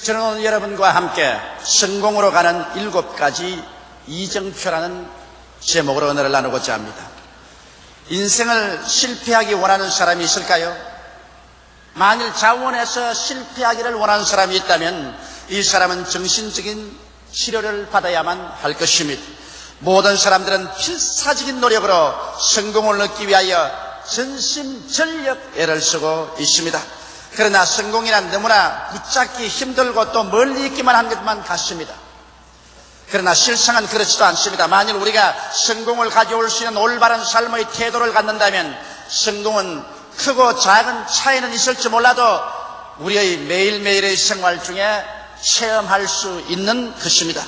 저는 오늘 여러분과 함께 성공으로 가는 7가지 이정표라는 제목으로 언어를 나누고자 합니다. 인생을 실패하기 원하는 사람이 있을까요? 만일 자원에서 실패하기를 원하는 사람이 있다면 이 사람은 정신적인 치료를 받아야만 할 것입니다. 모든 사람들은 필사적인 노력으로 성공을 얻기 위하여 전심전력 애를 쓰고 있습니다. 그러나 성공이란 너무나 붙잡기 힘들고 또 멀리 있기만 한 것만 같습니다. 그러나 실상은 그렇지도 않습니다. 만일 우리가 성공을 가져올 수 있는 올바른 삶의 태도를 갖는다면 성공은 크고 작은 차이는 있을지 몰라도 우리의 매일매일의 생활 중에 체험할 수 있는 것입니다.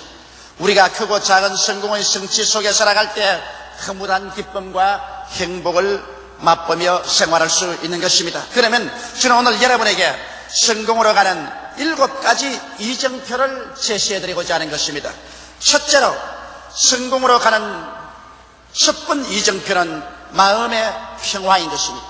우리가 크고 작은 성공의 성취 속에 살아갈 때 흐뭇한 기쁨과 행복을 맛보며 생활할 수 있는 것입니다. 그러면 저는 오늘 여러분에게 성공으로 가는 7가지 이정표를 제시해드리고자 하는 것입니다. 첫째로 성공으로 가는 첫 번 이정표는 마음의 평화인 것입니다.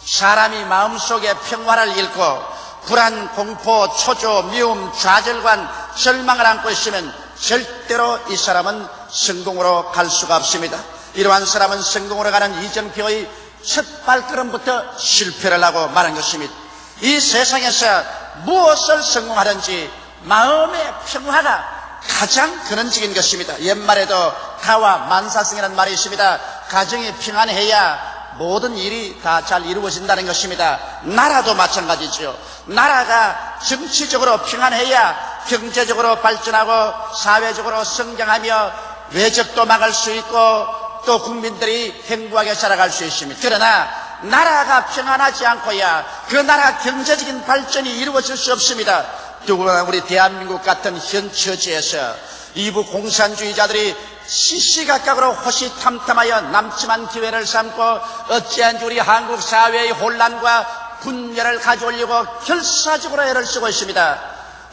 사람이 마음속에 평화를 잃고 불안, 공포, 초조, 미움, 좌절감, 절망을 안고 있으면 절대로 이 사람은 성공으로 갈 수가 없습니다. 이러한 사람은 성공으로 가는 이정표의 첫 발걸음부터 실패를 하고 말한 것입니다. 이 세상에서 무엇을 성공하든지 마음의 평화가 가장 근원적인 것입니다. 옛말에도 가와 만사성이라는 말이 있습니다. 가정이 평안해야 모든 일이 다 잘 이루어진다는 것입니다. 나라도 마찬가지죠. 나라가 정치적으로 평안해야 경제적으로 발전하고 사회적으로 성장하며 외적도 막을 수 있고 또 국민들이 행복하게 살아갈 수 있습니다. 그러나 나라가 평안하지 않고야 그 나라 경제적인 발전이 이루어질 수 없습니다. 더구나 우리 대한민국 같은 현 처지에서 일부 공산주의자들이 시시각각으로 호시탐탐하여 남침한 기회를 삼고 어찌한지 우리 한국 사회의 혼란과 분열을 가져오려고 결사적으로 애를 쓰고 있습니다.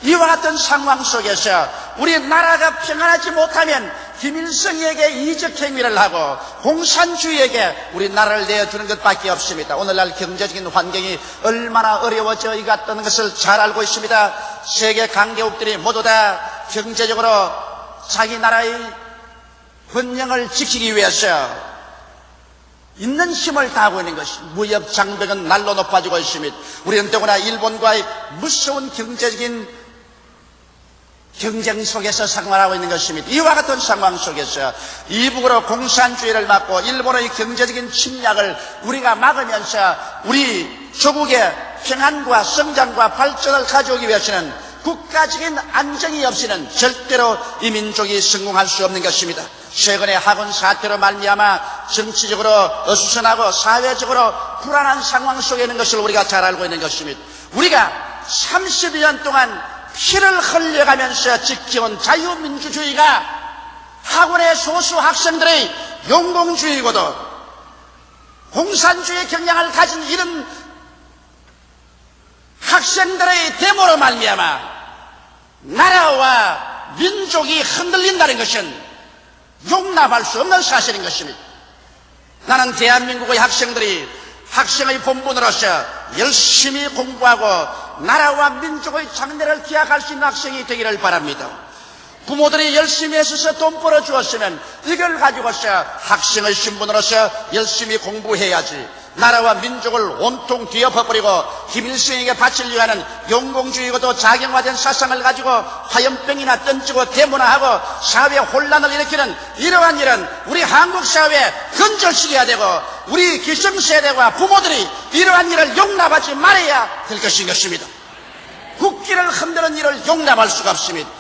이와 같은 상황 속에서 우리 나라가 평안하지 못하면 김일성에게 이적행위를 하고 공산주의에게 우리 나라를 내어주는 것밖에 없습니다. 오늘날 경제적인 환경이 얼마나 어려워져 있다는 것을 잘 알고 있습니다. 세계 강대국들이 모두 다 경제적으로 자기 나라의 번영을 지키기 위해서 있는 힘을 다하고 있는 것이 무역 장벽은 날로 높아지고 있습니다. 우리는 더구나 일본과의 무서운 경제적인 경쟁 속에서 생활하고 있는 것입니다. 이와 같은 상황 속에서 이북으로 공산주의를 막고 일본의 경제적인 침략을 우리가 막으면서 우리 조국의 평안과 성장과 발전을 가져오기 위해서는 국가적인 안정이 없이는 절대로 이 민족이 성공할 수 없는 것입니다. 최근에 학원 사태로 말미암아 정치적으로 어수선하고 사회적으로 불안한 상황 속에 있는 것을 우리가 잘 알고 있는 것입니다. 우리가 30년 동안 피를 흘려가면서 지켜온 자유민주주의가 학원의 소수 학생들의 용공주의고도 공산주의 경향을 가진 이런 학생들의 데모로 말미암아 나라와 민족이 흔들린다는 것은 용납할 수 없는 사실인 것입니다. 나는 대한민국의 학생들이 학생의 본분으로서 열심히 공부하고 나라와 민족의 장래를 기약할 수 있는 학생이 되기를 바랍니다. 부모들이 열심히 애써서 돈 벌어주었으면 이걸 가지고서 학생의 신분으로서 열심히 공부해야지 나라와 민족을 온통 뒤엎어버리고 김일성에게 바치려고 하는 용공주의고도 작용화된 사상을 가지고 화염병이나 던지고 데모나 하고 사회 혼란을 일으키는 이러한 일은 우리 한국 사회에 근절시켜야 되고 우리 기성세대와 부모들이 이러한 일을 용납하지 말아야 될 것인 것입니다. 국기를 흔드는 일을 용납할 수가 없습니다.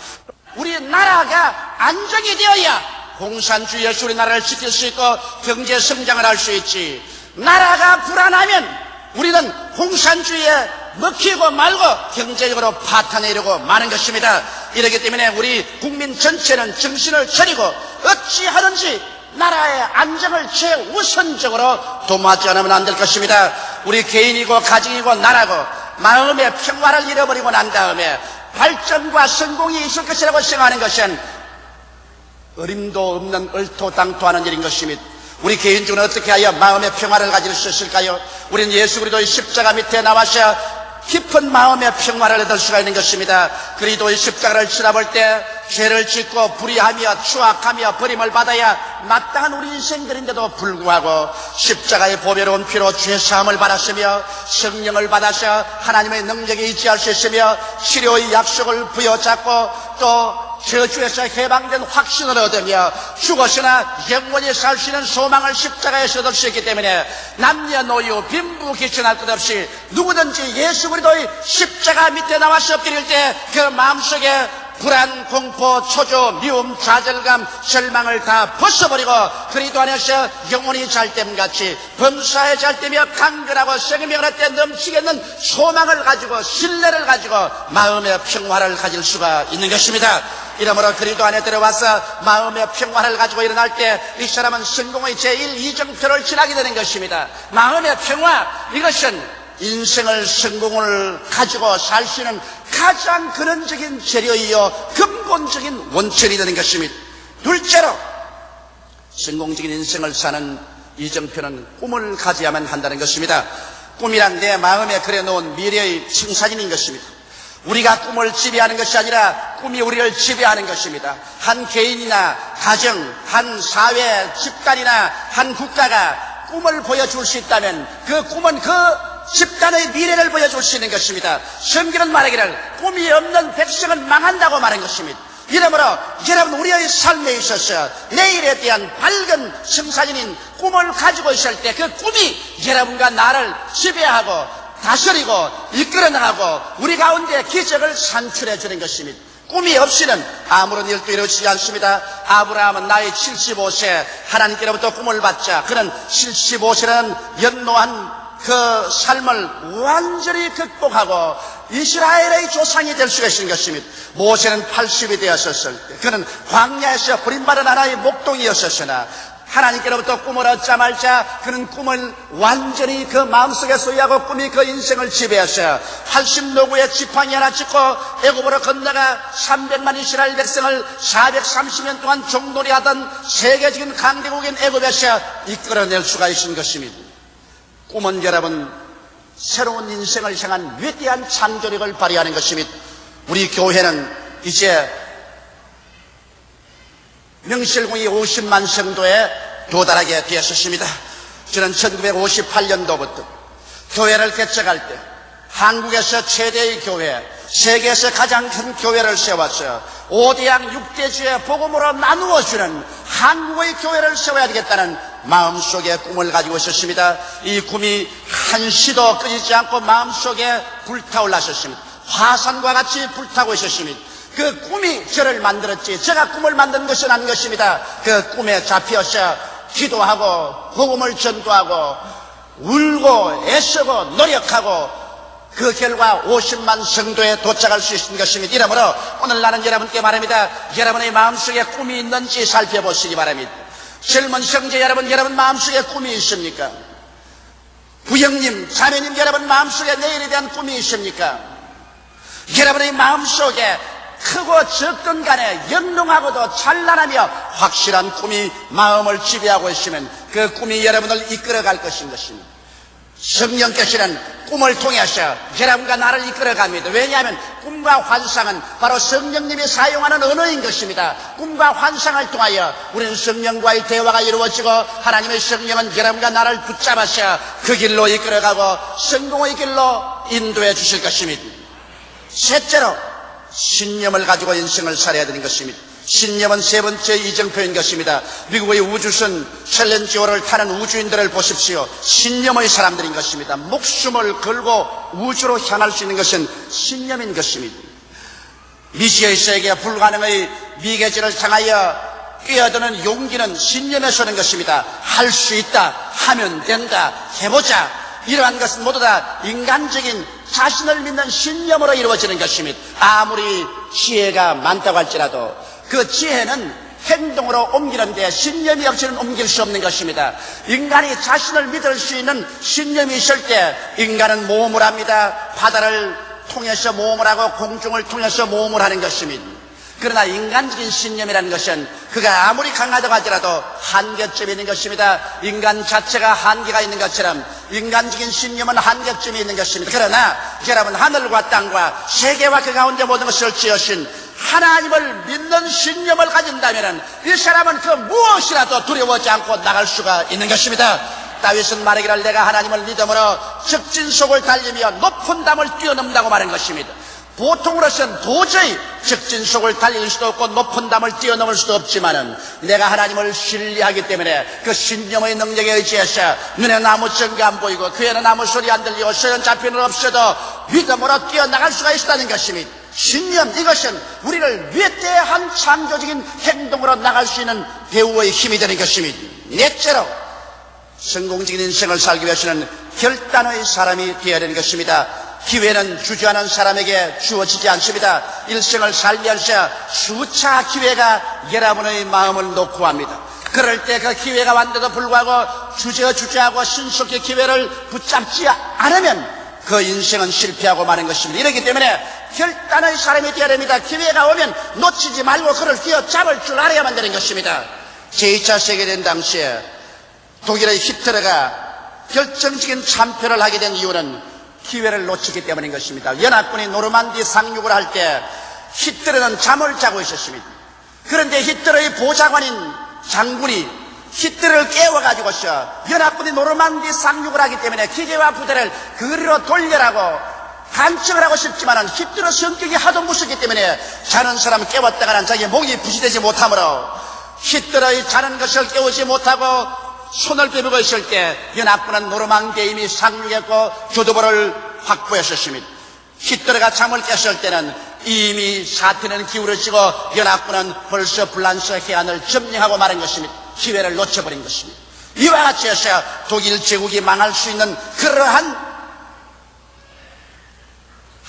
우리 나라가 안정이 되어야 공산주의에서 우리나라를 지킬 수 있고 경제 성장을 할 수 있지. 나라가 불안하면 우리는 공산주의에 먹히고 말고 경제적으로 파탄에 이르고 마는 것입니다. 이렇기 때문에 우리 국민 전체는 정신을 차리고 어찌하든지 나라의 안정을 최우선적으로 도모하지 않으면 안 될 것입니다. 우리 개인이고 가정이고 나라고 마음의 평화를 잃어버리고 난 다음에 발전과 성공이 있을 것이라고 생각하는 것은 어림도 없는 얼토당토하는 일인 것입니다. 우리 개인적으로 어떻게 하여 마음의 평화를 가질 수 있을까요? 우리는 예수 그리스도의 십자가 밑에 나와서 깊은 마음의 평화를 얻을 수가 있는 것입니다. 그리스도의 십자가를 치러볼 때 죄를 짓고 불의하며 추악하며 버림을 받아야 마땅한 우리 인생들인데도 불구하고 십자가의 보배로운 피로 죄사함을 받았으며 성령을 받아서 하나님의 능력에 의지할 수 있으며 치료의 약속을 부여잡고 또 저주에서 해방된 확신을 얻으며 죽었으나 영원히 살 수 있는 소망을 십자가에서 얻을 수 있기 때문에 남녀노유 빈부 귀천할 것 없이 누구든지 예수 그리스도의 십자가 밑에 나와서 엎드릴 때 그 마음속에 불안, 공포, 초조, 미움, 좌절감, 절망을 다 벗어버리고 그리스도 안에서 영원히 잘됨같이 범사에 잘되며 강건하고 생명을 얻되 넘치겠는 소망을 가지고 신뢰를 가지고 마음의 평화를 가질 수가 있는 것입니다. 이러므로 그리스도 안에 들어와서 마음의 평화를 가지고 일어날 때 이 사람은 성공의 제1이정표를 지나게 되는 것입니다. 마음의 평화, 이것은 인생을 성공을 가지고 살 수 있는 가장 근원적인 재료이요 근본적인 원천이 되는 것입니다. 둘째로 성공적인 인생을 사는 이정표는 꿈을 가져야만 한다는 것입니다. 꿈이란 내 마음에 그려놓은 미래의 청사진인 것입니다. 우리가 꿈을 지배하는 것이 아니라 꿈이 우리를 지배하는 것입니다. 한 개인이나 가정, 한 사회, 집단이나 한 국가가 꿈을 보여줄 수 있다면 그 꿈은 그 집단의 미래를 보여줄 수 있는 것입니다. 성경은 말하기를 꿈이 없는 백성은 망한다고 말한 것입니다. 이러므로 여러분 우리의 삶에 있어서 내일에 대한 밝은 청사진인 꿈을 가지고 있을 때 그 꿈이 여러분과 나를 지배하고 다스리고 이끌어 나가고 우리 가운데 기적을 산출해 주는 것입니다. 꿈이 없이는 아무런 일도 이루어지지 않습니다. 아브라함은 나이 75세 하나님께로부터 꿈을 받자 그는 75세라는 연노한 그 삶을 완전히 극복하고 이스라엘의 조상이 될 수가 있는 것입니다. 모세는 80이 되었을 때 그는 광야에서 버림받은 하나의 목동이었으나 하나님께로부터 꿈을 얻자마자 그는 꿈을 완전히 그 마음속에 소유하고 꿈이 그 인생을 지배했어요. 80노구의 지팡이 하나 짚고 애굽으로 건너가 300만 이스라엘 백성을 430년 동안 종놀이하던 세계적인 강대국인 애굽에서 이끌어낼 수가 있는 것입니다. 꿈은 여러분 새로운 인생을 향한 위대한 창조력을 발휘하는 것입니다. 우리 교회는 이제 명실공히 50만 성도에 도달하게 되었습니다. 저는 1958년도부터 교회를 개척할 때 한국에서 최대의 교회, 세계에서 가장 큰 교회를 세웠어요. 5대양 6대주의 복음으로 나누어주는 한국의 교회를 세워야 되겠다는 마음속에 꿈을 가지고 있었습니다. 이 꿈이 한시도 끊이지 않고 마음속에 불타올랐었습니다. 화산과 같이 불타고 있었습니다. 그 꿈이 저를 만들었지 제가 꿈을 만든 것은 아닌 것입니다. 그 꿈에 잡혀서 기도하고 복음을 전도하고 울고 애쓰고 노력하고 그 결과 50만 성도에 도착할 수 있는 것입니다. 이러므로 오늘 나는 여러분께 말합니다. 여러분의 마음속에 꿈이 있는지 살펴보시기 바랍니다. 젊은 형제 여러분, 여러분 마음속에 꿈이 있습니까? 부형님, 자매님 여러분 마음속에 내일에 대한 꿈이 있습니까? 여러분의 마음속에 크고 적든 간에 영롱하고도 찬란하며 확실한 꿈이 마음을 지배하고 있으면 그 꿈이 여러분을 이끌어갈 것인 것입니다. 성령께서는 꿈을 통해서 여러분과 나를 이끌어갑니다. 왜냐하면 꿈과 환상은 바로 성령님이 사용하는 언어인 것입니다. 꿈과 환상을 통하여 우리는 성령과의 대화가 이루어지고 하나님의 성령은 여러분과 나를 붙잡아서 그 길로 이끌어가고 성공의 길로 인도해 주실 것입니다. 셋째로 신념을 가지고 인생을 살아야 되는 것입니다. 신념은 세 번째 이정표인 것입니다. 미국의 우주선 챌린저를 타는 우주인들을 보십시오. 신념의 사람들인 것입니다. 목숨을 걸고 우주로 향할 수 있는 것은 신념인 것입니다. 미지의 세계 불가능의 미계지를 향하여 뛰어드는 용기는 신념에서 오는 것입니다. 할 수 있다, 하면 된다, 해보자, 이러한 것은 모두 다 인간적인 자신을 믿는 신념으로 이루어지는 것입니다. 아무리 지혜가 많다고 할지라도 그 지혜는 행동으로 옮기는데 신념이 없이는 옮길 수 없는 것입니다. 인간이 자신을 믿을 수 있는 신념이 있을 때 인간은 모험을 합니다. 바다를 통해서 모험을 하고 공중을 통해서 모험을 하는 것입니다. 그러나 인간적인 신념이라는 것은 그가 아무리 강하다고 하더라도 한계점이 있는 것입니다. 인간 자체가 한계가 있는 것처럼 인간적인 신념은 한계점이 있는 것입니다. 그러나 여러분, 하늘과 땅과 세계와 그 가운데 모든 것을 지으신 하나님을 믿는 신념을 가진다면 이 사람은 그 무엇이라도 두려워하지 않고 나갈 수가 있는 것입니다. 다윗은 말하기를 내가 하나님을 믿음으로 적진속을 달리며 높은 담을 뛰어넘는다고 말한 것입니다. 보통으로서는 도저히 적진속을 달릴 수도 없고 높은 담을 뛰어넘을 수도 없지만은 내가 하나님을 신뢰하기 때문에 그 신념의 능력에 의지해서 눈에 아무 증거 안 보이고 귀에는 아무 소리 안 들리고 소연 잡히는 없어도 믿음으로 뛰어나갈 수가 있다는 것입니다. 신념, 이것은 우리를 위대한 창조적인 행동으로 나갈 수 있는 배우의 힘이 되는 것입니다. 넷째로 성공적인 인생을 살기 위해서는 결단의 사람이 되어야 되는 것입니다. 기회는 주저하는 사람에게 주어지지 않습니다. 일생을 살면서 수차 기회가 여러분의 마음을 놓고 합니다. 그럴 때 그 기회가 왔는데도 불구하고 주저하고 신속히 기회를 붙잡지 않으면 그 인생은 실패하고 마는 것입니다. 이렇기 때문에 결단의 사람이 되어야 됩니다. 기회가 오면 놓치지 말고 그를 쥐어잡을 줄 알아야만 되는 것입니다. 제2차 세계대전 당시에 독일의 히틀러가 결정적인 참패를 하게 된 이유는 기회를 놓치기 때문인 것입니다. 연합군이 노르만디 상륙을 할 때 히틀러는 잠을 자고 있었습니다. 그런데 히틀러의 보좌관인 장군이 히틀러를 깨워가지고서 연합군이 노르만디 상륙을 하기 때문에 기계와 부대를 그리로 돌려라고 간청을 하고 싶지만은 히틀러 성격이 하도 무섭기 때문에 자는 사람 깨웠다가는 자기 목이 부시되지 못하므로 히틀러의 자는 것을 깨우지 못하고 손을 빼먹고 있을 때 연합군은 노르망디에 이미 상륙했고 교두보를 확보했었습니다. 히틀러가 잠을 깼을 때는 이미 사태는 기울어지고 연합군은 벌써 불란서 해안을 점령하고 마는 것입니다. 기회를 놓쳐버린 것입니다. 이와 같이 해서 독일 제국이 망할 수 있는 그러한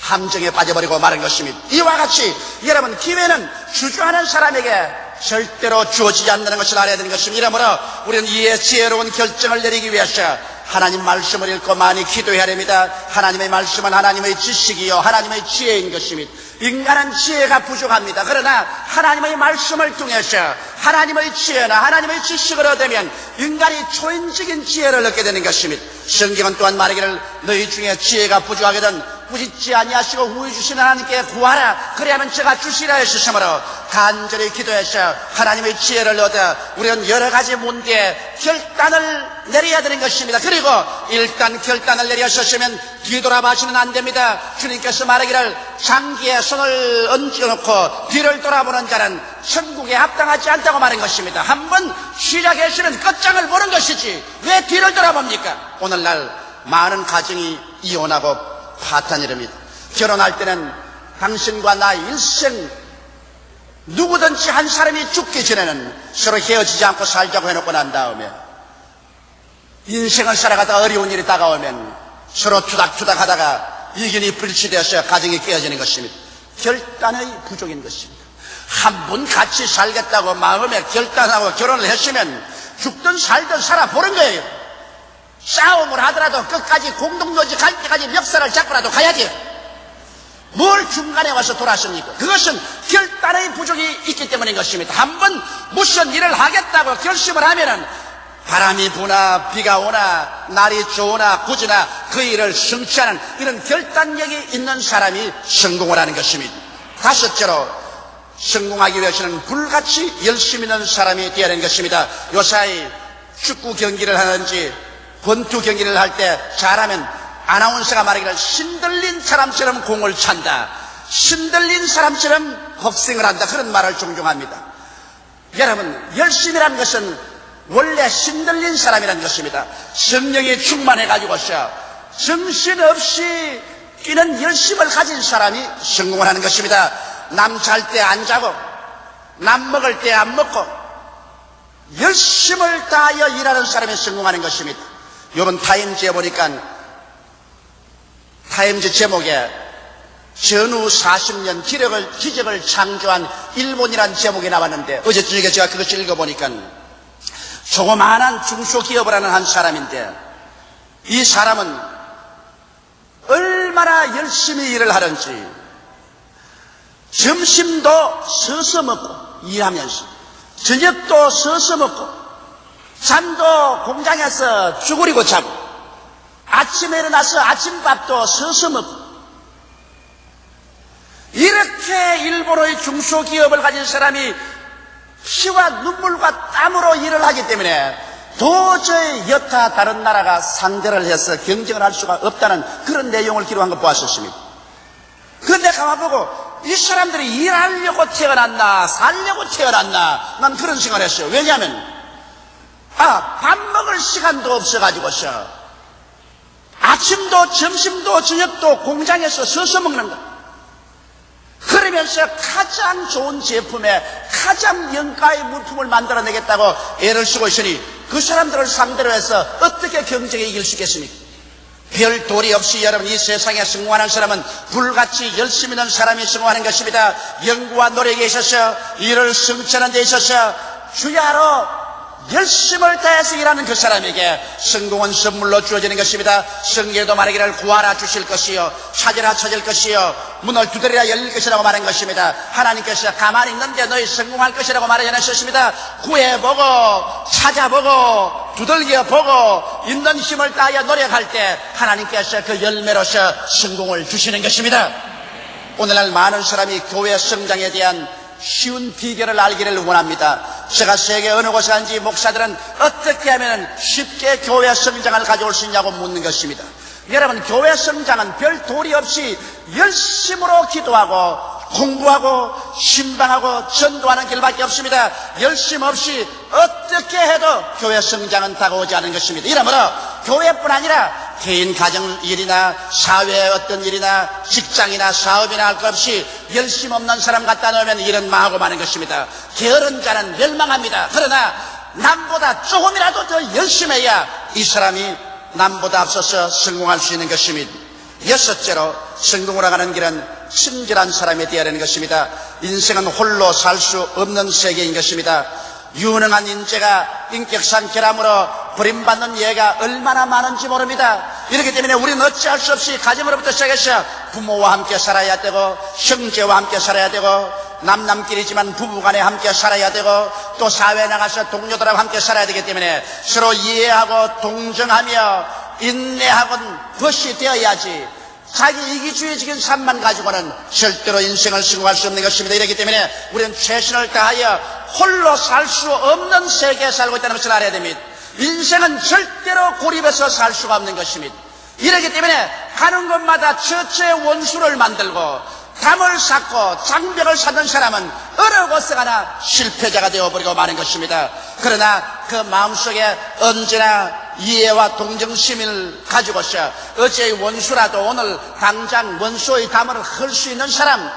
함정에 빠져버리고 마는 것입니다. 이와 같이 여러분, 기회는 주저하는 사람에게 절대로 주어지지 않는다는 것을 알아야 되는 것입니다. 이러므로 우리는 이에 지혜로운 결정을 내리기 위해서 하나님 말씀을 읽고 많이 기도해야 됩니다. 하나님의 말씀은 하나님의 지식이요 하나님의 지혜인 것입니다. 인간은 지혜가 부족합니다. 그러나 하나님의 말씀을 통해서 하나님의 지혜나 하나님의 지식을 얻으면 인간이 초인적인 지혜를 얻게 되는 것입니다. 성경은 또한 말하기를 너희 중에 지혜가 부족하거든 꾸짖지 아니하시고 우유 주시는 하나님께 구하라 그리하면 제가 주시라 하셨으므로 간절히 기도해서 하나님의 지혜를 얻어 우리는 여러 가지 문제에 결단을 내려야 되는 것입니다. 그리고 일단 결단을 내렸었으면 뒤돌아봐서는 안 됩니다. 주님께서 말하기를 장기에 손을 얹어놓고 뒤를 돌아보는 자는 천국에 합당하지 않다고 말한 것입니다. 한번 시작했으면 끝장을 보는 것이지 왜 뒤를 돌아봅니까? 오늘날 많은 가정이 이혼하고 파탄이 됩니다. 결혼할 때는 당신과 나 일생 누구든지 한 사람이 죽기 전에는 서로 헤어지지 않고 살자고 해놓고 난 다음에 인생을 살아가다 어려운 일이 다가오면 서로 투닥투닥 하다가 이견이 불치되어서 가정이 깨어지는 것입니다. 결단의 부족인 것입니다. 한 분 같이 살겠다고 마음에 결단하고 결혼을 했으면 죽든 살든 살아보는 거예요. 싸움을 하더라도 끝까지 공동묘지 갈 때까지 멱살을 잡고라도 가야지. 뭘 중간에 와서 돌았습니까? 그것은 결단의 부족이 있기 때문인 것입니다. 한번 무슨 일을 하겠다고 결심을 하면은 바람이 부나 비가 오나 날이 좋으나 굳으나 그 일을 성취하는 이런 결단력이 있는 사람이 성공을 하는 것입니다. 다섯째로 성공하기 위해서는 불같이 열심히 있는 사람이 되어야 하는 것입니다. 요사이 축구 경기를 하는지 권투 경기를 할 때 잘하면 아나운서가 말하기를 신들린 사람처럼 공을 찬다, 신들린 사람처럼 복싱을 한다, 그런 말을 종종 합니다. 여러분, 열심이라는 것은 원래 신들린 사람이라는 것입니다. 성령이 충만해가지고서 정신없이 뛰는 열심을 가진 사람이 성공을 하는 것입니다. 남 잘 때 안 자고 남 먹을 때 안 먹고 열심을 다하여 일하는 사람이 성공하는 것입니다. 이번 타임즈에 보니까 타임즈 제목에 전후 40년 기적을 창조한 일본이라는 제목이 나왔는데 어제 저녁에 제가 그것을 읽어보니까 조그마한 중소기업을 하는 한 사람인데 이 사람은 얼마나 열심히 일을 하는지 점심도 서서 먹고 일하면서 저녁도 서서 먹고 잠도 공장에서 쭈그리고 자고 아침에 일어나서 아침밥도 서서 먹고, 이렇게 일본의 중소기업을 가진 사람이 피와 눈물과 땀으로 일을 하기 때문에 도저히 여타 다른 나라가 상대를 해서 경쟁을 할 수가 없다는 그런 내용을 기록한 거 보았었습니다. 그런데 가만보고 이 사람들이 일하려고 태어났나 살려고 태어났나, 난 그런 생각을 했어요. 왜냐하면 밥 먹을 시간도 없어가지고서 아침도 점심도 저녁도 공장에서 서서 먹는 거. 그러면서 가장 좋은 제품에 가장 영가의 물품을 만들어내겠다고 애를 쓰고 있으니 그 사람들을 상대로 해서 어떻게 경쟁에 이길 수 있겠습니까? 별 도리 없이 여러분 이 세상에 성공하는 사람은 불같이 열심히 있는 사람이 성공하는 것입니다. 연구와 노력에 있어서 일을 성취하는 데 있어서 주야로 열심을 다해서 일하는 그 사람에게 성공은 선물로 주어지는 것입니다. 성경에도 말하기를 구하라 주실 것이요 찾으라 찾을 것이요 문을 두드리라 열릴 것이라고 말한 것입니다. 하나님께서 가만히 있는데 너희 성공할 것이라고 말하지 않으셨습니다. 구해보고 찾아보고 두들겨보고 있는 힘을 다하여 노력할 때 하나님께서 그 열매로서 성공을 주시는 것입니다. 오늘날 많은 사람이 교회 성장에 대한 쉬운 비결을 알기를 원합니다. 제가 세계 어느 곳에 간지 목사들은 어떻게 하면 쉽게 교회 성장을 가져올 수 있냐고 묻는 것입니다. 여러분, 교회 성장은 별 도리 없이 열심으로 기도하고 공부하고 신방하고 전도하는 길밖에 없습니다. 열심 없이 어떻게 해도 교회 성장은 다가오지 않은 것입니다. 이러므로 교회뿐 아니라 개인 가정 일이나 사회의 어떤 일이나 직장이나 사업이나 할 것 없이 열심 없는 사람 갖다 놓으면 일은 망하고 마는 것입니다. 게으른 자는 멸망합니다. 그러나 남보다 조금이라도 더 열심히 해야 이 사람이 남보다 앞서서 성공할 수 있는 것입니다. 여섯째로 성공으로 가는 길은 친절한 사람이 되어야 하는 것입니다. 인생은 홀로 살 수 없는 세계인 것입니다. 유능한 인재가 인격상 결함으로 버림받는 예가 얼마나 많은지 모릅니다. 이렇기 때문에 우리는 어찌할 수 없이 가정으로부터 시작해서 부모와 함께 살아야 되고 형제와 함께 살아야 되고 남남끼리지만 부부간에 함께 살아야 되고 또 사회에 나가서 동료들하고 함께 살아야 되기 때문에 서로 이해하고 동정하며 인내하고는 것이 되어야지 자기 이기주의적인 삶만 가지고는 절대로 인생을 성공할 수 없는 것입니다. 이렇기 때문에 우리는 최선을 다하여 홀로 살 수 없는 세계에 살고 있다는 것을 알아야 됩니다. 인생은 절대로 고립해서 살 수가 없는 것입니다. 이렇기 때문에 가는 곳마다 처처의 원수를 만들고 담을 쌓고 장벽을 쌓는 사람은 어느 곳에 가나 실패자가 되어버리고 마는 것입니다. 그러나 그 마음속에 언제나 이해와 동정심을 가지고서 어제의 원수라도 오늘 당장 원수의 담을 헐 수 있는 사람,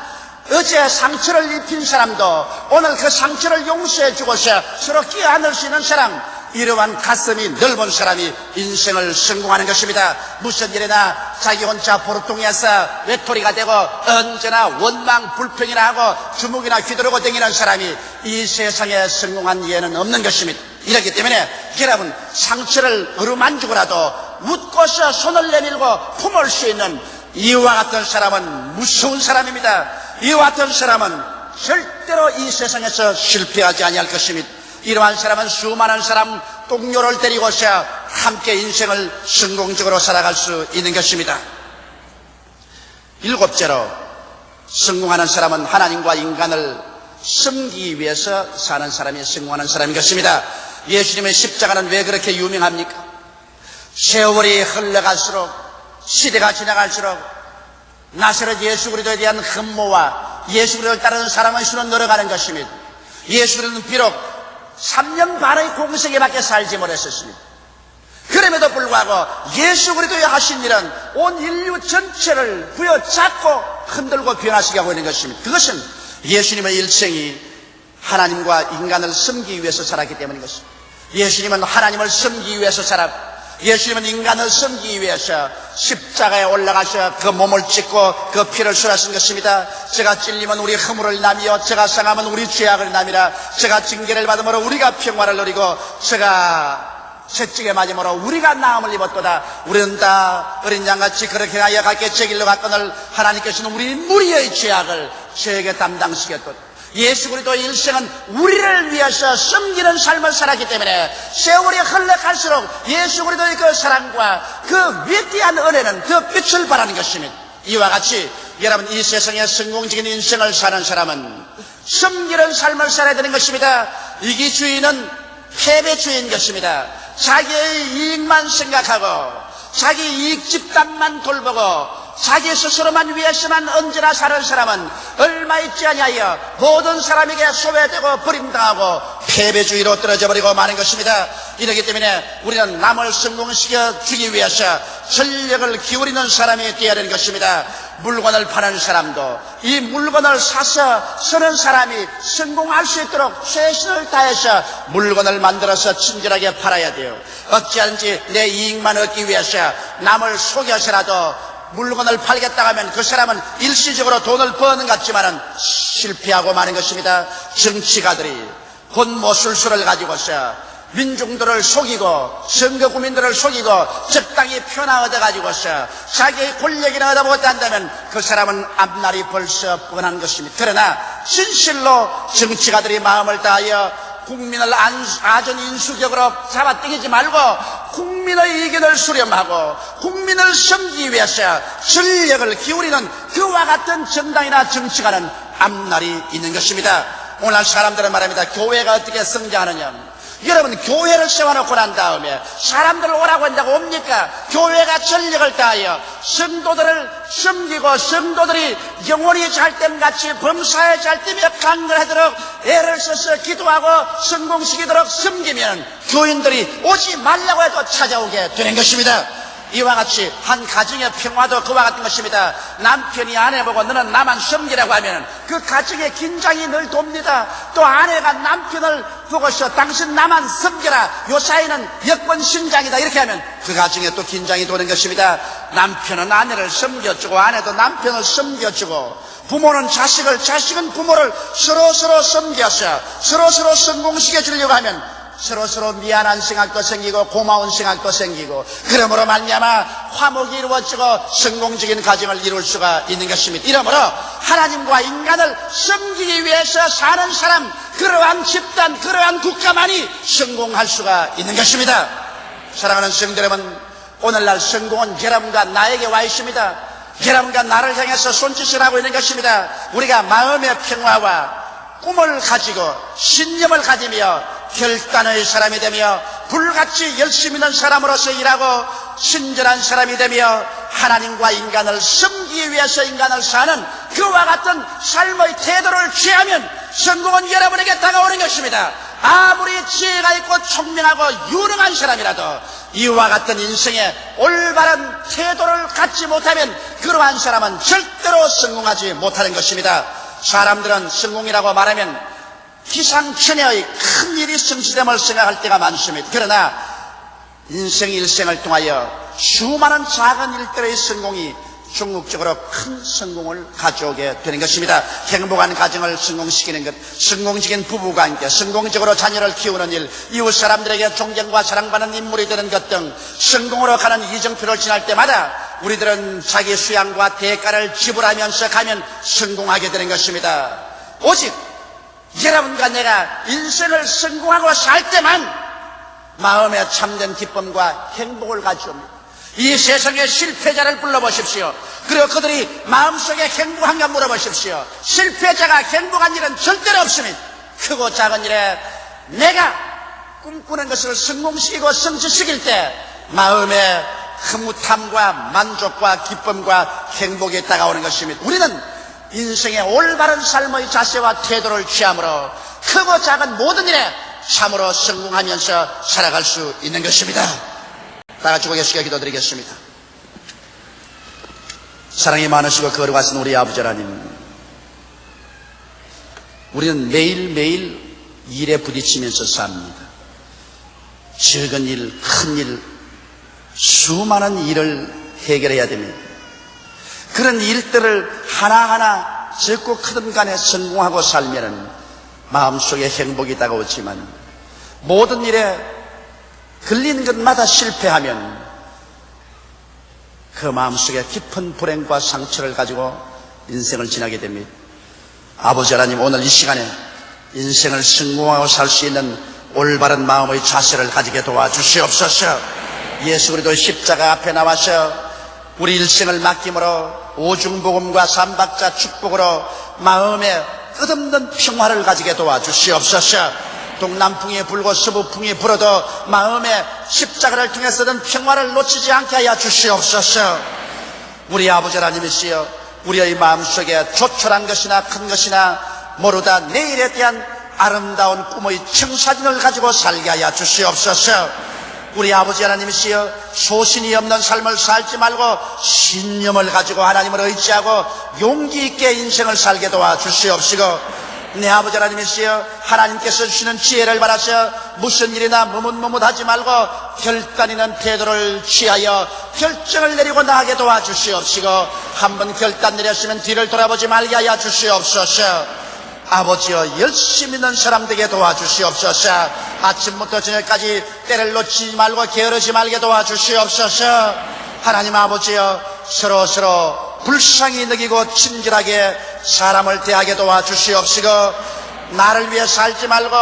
어제 상처를 입힌 사람도 오늘 그 상처를 용서해 주고서 서로 끼어안을 수 있는 사람, 이러한 가슴이 넓은 사람이 인생을 성공하는 것입니다. 무슨 일이나 자기 혼자 보르통해서 외톨이가 되고 언제나 원망 불평이나 하고 주먹이나 휘두르고 다니는 사람이 이 세상에 성공한 예는 없는 것입니다. 이렇기 때문에 여러분, 상처를 어루만지고라도 웃고서 손을 내밀고 품을 수 있는 이와 같은 사람은 무서운 사람입니다. 이와 같은 사람은 절대로 이 세상에서 실패하지 아니할 것입니다. 이러한 사람은 수많은 사람 동료를 데리고서 함께 인생을 성공적으로 살아갈 수 있는 것입니다. 일곱째로 성공하는 사람은 하나님과 인간을 섬기기 위해서 사는 사람이 성공하는 사람인 것입니다. 예수님의 십자가는 왜 그렇게 유명합니까? 세월이 흘러갈수록, 시대가 지나갈수록 나사렛 예수 그리스도에 대한 흠모와 예수 그리스도를 따르는 사람의 수는 늘어가는 것입니다. 예수 그리스도는 비록 3년 반의 공생애밖에 살지 못했었습니다. 그럼에도 불구하고 예수 그리스도의 하신 일은 온 인류 전체를 부여잡고 흔들고 변화시게 하고 있는 것입니다. 그것은 예수님의 일생이 하나님과 인간을 섬기기 위해서 살았기 때문인 것입니다. 예수님은 하나님을 섬기기 위해서 살았고 예수님은 인간을 섬기기 위해서 십자가에 올라가셔 그 몸을 찢고 그 피를 쏟아신 것입니다. 제가 찔리면 우리 허물을 남이요 제가 상하면 우리 죄악을 남이라. 제가 징계를 받음으로 우리가 평화를 누리고 제가 채찍에 맞음으로 우리가 나음을 입었도다. 우리는 다 어린 양같이 그렇게 하여 각기 제 길로 갔거늘 하나님께서는 우리 무리의 죄악을 저에게 담당시켰도다. 예수 그리스도의 일생은 우리를 위해서 섬기는 삶을 살았기 때문에 세월이 흘러갈수록 예수 그리스도의 그 사랑과 그 위대한 은혜는 그 빛을 발하는 것입니다. 이와 같이 여러분, 이 세상에 성공적인 인생을 사는 사람은 섬기는 삶을 살아야 되는 것입니다. 이기주의는 패배주의인 것입니다. 자기의 이익만 생각하고 자기 이익 집단만 돌보고 자기 스스로만 위해서만 언제나 사는 사람은 얼마 있지 아니하여 모든 사람에게 소외되고 버림당하고 패배주의로 떨어져 버리고 마는 것입니다. 이렇기 때문에 우리는 남을 성공시켜 주기 위해서 전력을 기울이는 사람이 되어야 하는 것입니다. 물건을 파는 사람도 이 물건을 사서 쓰는 사람이 성공할 수 있도록 최선을 다해서 물건을 만들어서 친절하게 팔아야 돼요. 어찌하든지 내 이익만 얻기 위해서 남을 속여서라도 물건을 팔겠다고 하면 그 사람은 일시적으로 돈을 버는 것 같지만은 실패하고 마는 것입니다. 정치가들이 권모술수를 가지고서 민중들을 속이고 선거 국민들을 속이고 적당히 표나 얻어가지고서 자기의 권력이나 얻어보겠다 한다면 그 사람은 앞날이 벌써 뻔한 것입니다. 그러나 진실로 정치가들이 마음을 다하여 국민을 아전인수격으로 잡아당기지 말고 국민의 의견을 수렴하고 국민을 섬기기 위해서 전력을 기울이는 그와 같은 정당이나 정치가는 앞날이 있는 것입니다. 오늘 사람들은 말합니다. 교회가 어떻게 성장하느냐. 여러분, 교회를 세워놓고 난 다음에 사람들 오라고 한다고 옵니까? 교회가 전력을 다하여 성도들을 섬기고 성도들이 영혼이 잘됨같이 범사에 잘되며 강건하도록 애를 써서 기도하고 성공시키도록 섬기면 교인들이 오지 말라고 해도 찾아오게 되는 것입니다. 이와 같이 한 가정의 평화도 그와 같은 것입니다. 남편이 아내 보고 너는 나만 섬기라고 하면 그 가정의 긴장이 늘 돕니다. 또 아내가 남편을 보고서 당신 나만 섬겨라, 요 사이는 여권신장이다, 이렇게 하면 그 가정에 또 긴장이 도는 것입니다. 남편은 아내를 섬겨주고 아내도 남편을 섬겨주고 부모는 자식을, 자식은 부모를 서로 섬겨서 서로 성공시켜 주려고 하면 서로 미안한 생각도 생기고 고마운 생각도 생기고 그러므로 말미암아 화목이 이루어지고 성공적인 가정을 이룰 수가 있는 것입니다. 이러므로 하나님과 인간을 섬기기 위해서 사는 사람, 그러한 집단, 그러한 국가만이 성공할 수가 있는 것입니다. 사랑하는 성도 여러분, 오늘날 성공은 여러분과 나에게 와 있습니다. 여러분과 나를 향해서 손짓을 하고 있는 것입니다. 우리가 마음의 평화와 꿈을 가지고 신념을 가지며 결단의 사람이 되며 불같이 열심히 있는 사람으로서 일하고 친절한 사람이 되며 하나님과 인간을 섬기기 위해서 인간을 사는 그와 같은 삶의 태도를 취하면 성공은 여러분에게 다가오는 것입니다. 아무리 지혜가 있고 총명하고 유능한 사람이라도 이와 같은 인생의 올바른 태도를 갖지 못하면 그러한 사람은 절대로 성공하지 못하는 것입니다. 사람들은 성공이라고 말하면 기상천외의 큰 일이 성취됨을 생각할 때가 많습니다. 그러나 인생 일생을 통하여 수많은 작은 일들의 성공이 궁극적으로 큰 성공을 가져오게 되는 것입니다. 행복한 가정을 성공시키는 것, 성공적인 부부관계, 성공적으로 자녀를 키우는 일, 이웃 사람들에게 존경과 사랑받는 인물이 되는 것 등 성공으로 가는 이정표를 지날 때마다 우리들은 자기 수양과 대가를 지불하면서 가면 성공하게 되는 것입니다. 오직 여러분과 내가 인생을 성공하고 살 때만 마음에 참된 기쁨과 행복을 가져옵니다. 이 세상의 실패자를 불러보십시오. 그리고 그들이 마음속에 행복한가 물어보십시오. 실패자가 행복한 일은 절대로 없습니다. 크고 작은 일에 내가 꿈꾸는 것을 성공시키고 성취시킬 때 마음에 흐뭇함과 만족과 기쁨과 행복이 다가오는 것입니다. 우리는 인생의 올바른 삶의 자세와 태도를 취함으로 크고 작은 모든 일에 참으로 성공하면서 살아갈 수 있는 것입니다. 다 같이 고개 숙여 기도드리겠습니다. 사랑이 많으시고 거룩하신 우리 아버지 하나님, 우리는 매일매일 일에 부딪히면서 삽니다. 적은 일, 큰 일, 수많은 일을 해결해야 됩니다. 그런 일들을 하나하나 적고 크든 간에 성공하고 살면은 마음속에 행복이 다가오지만 모든 일에 걸리는 것마다 실패하면 그 마음속에 깊은 불행과 상처를 가지고 인생을 지나게 됩니다. 아버지 하나님, 오늘 이 시간에 인생을 성공하고 살 수 있는 올바른 마음의 자세를 가지게 도와주시옵소서. 예수 그리스도 십자가 앞에 나와서 우리 일생을 맡김으로 오중복음과 삼박자 축복으로 마음에 끝없는 평화를 가지게 도와주시옵소서. 동남풍이 불고 서부풍이 불어도 마음에 십자가를 통해서는 평화를 놓치지 않게 하여 주시옵소서. 우리 아버지 하나님이시여, 우리의 마음속에 조촐한 것이나 큰 것이나 모르다 내일에 대한 아름다운 꿈의 청사진을 가지고 살게 하여 주시옵소서. 우리 아버지 하나님이시여, 소신이 없는 삶을 살지 말고 신념을 가지고 하나님을 의지하고 용기 있게 인생을 살게 도와주시옵시고, 내 아버지 하나님이시여, 하나님께서 주시는 지혜를 받아서 무슨 일이나 머뭇머뭇하지 말고 결단이는 태도를 취하여 결정을 내리고 나가게 도와주시옵시고, 한번 결단 내렸으면 뒤를 돌아보지 말게 하여 주시옵소서. 아버지여, 열심히 있는 사람 되게 도와주시옵소서. 아침부터 저녁까지 때를 놓치지 말고 게으르지 말게 도와주시옵소서. 하나님 아버지여, 서로 불쌍히 느끼고 친절하게 사람을 대하게 도와주시옵시고, 나를 위해 살지 말고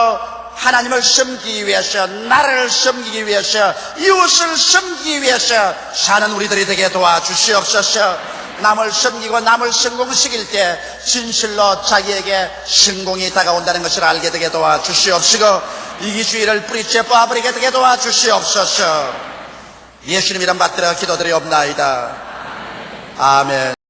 하나님을 섬기기 위해서, 나를 섬기기 위해서, 이웃을 섬기기 위해서 사는 우리들이 되게 도와주시옵소서. 남을 섬기고 남을 성공시킬 때 진실로 자기에게 성공이 다가온다는 것을 알게 되게 도와주시옵시고, 이기주의를 뿌리째 뽑아버리게 되게 도와주시옵소서. 예수님 이름 받들어 기도드리옵나이다. 아멘.